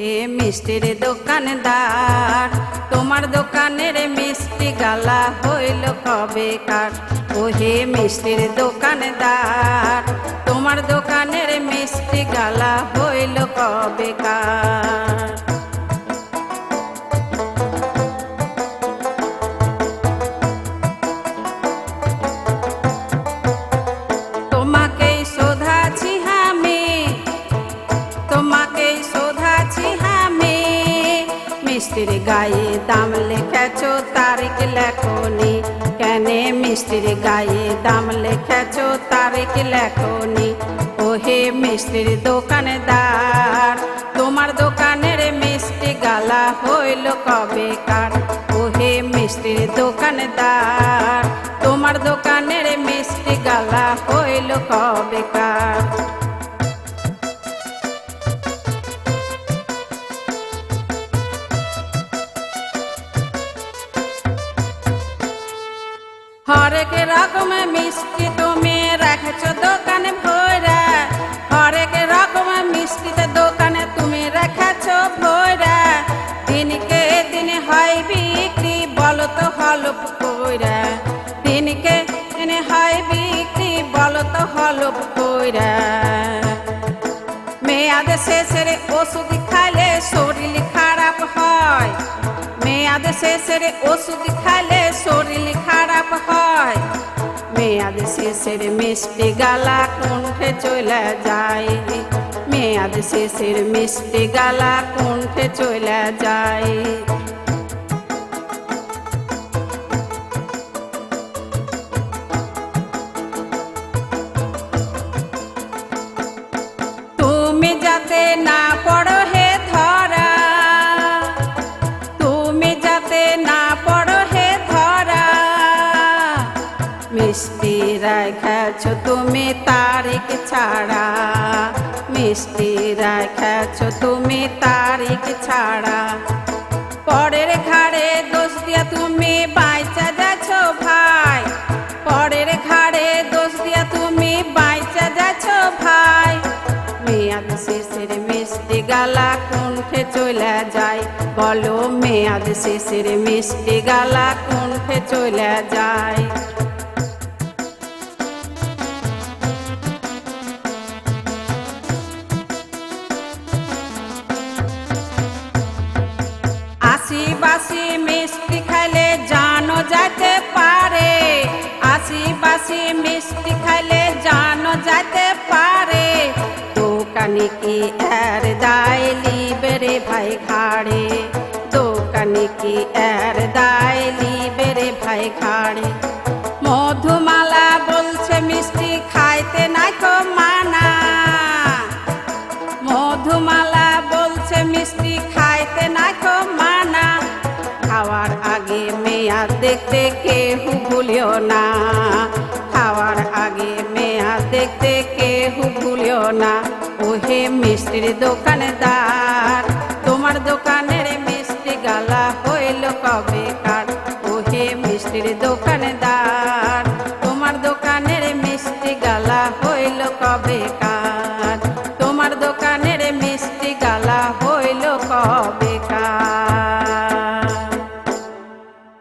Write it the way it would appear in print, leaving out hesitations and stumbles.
হে মিষ্টির দোকানদার, তোমার দোকানের মিষ্টি গালা হইল কবেকার। ও হে মিষ্টির দোকানদার, তোমার দোকানের মিষ্টি গালা হইল কবেকার। তোমাকেই শোধাছি আমি, তোমাকেই শোধাছি আমি, মিষ্টির গায়ে দাম লেখেছ তারিখ লেখনি কেনে? মিষ্টির গায়ে দাম লেখেছ তারিখ লেখনি। ও হে মিষ্টির দোকানদার, তোমার দোকানের মিষ্টি গালা হইল কবেকার। ও হে মিষ্টির দোকানদার, তোমার দোকানের মিষ্টি গালা হইল কবেকার। হরেক রকম মিষ্টি তুমি রেখেছ দোকানে ভরা, হরেক রকম মিষ্টিতে দোকানে তুমি রেখেছ ভরা। দিনকে দিন হয় বিক্রি বলো তো হলুপ কইরা, দিনকে দিন হয় বিক্রি বলো তো হলুপ কইরা। মেয়াদ শেষের ওষুধ খাইলে শরীর খারাপ হয়, মেয়াদ শেষের ওষুধ খাইলে শরীর খারাপ হয়। মেয়াদ শেষের মিষ্টি গালা কুণ্ঠে চলে যায়, মেয়াদ শেষের মিষ্টি গালা কুণ্ঠে চলে যায়। তুমি যাতে না পড়ো হে ধরা, তুমি যাতে না পড়ো হে ধরা, মিষ্টি রেখেছ তুমি তারিখ ছাড়া, মিষ্টি রেখেছ তুমি তারিখ ছাড়া। পরের ঘাড়ে দোষ দিয়া তুমি বাইচা যাচ্ছ ভাই, পরের ঘাড়ে দোষ দিয়া তুমি বাইচা যাচ্ছ ভাই। মেয়াদ শেষের মিষ্টি গালা কুণ্ঠে চলে যায়, বলো মেয়াদ শেষের মিষ্টি গালা কুণ্ঠে চলে যায়। আশি বাসি মিষ্টি খাইলে জানো যাইতে পারে, আশি বাসি মিষ্টি খাইলে জানো যাইতে পারে। দোকানি কি এর দায় লিবে রে ভাই ঘাড়ে, দোকানি কি এর দায় লিবে রে ভাই ঘাড়ে। মধুমালা বলছে মিষ্টি খাইতে নাই কো মানা, মধুমালা বলছে মিষ্টি খাইতে নাই কো মানা। খাওয়ার আগে মেয়াদ দেখতে কেহু ভুলিও না, খাওয়ার আগে মেয়াদ দেখতে কেহু ভুলিও না। ও হে মিষ্টির দোকানদার, তোমার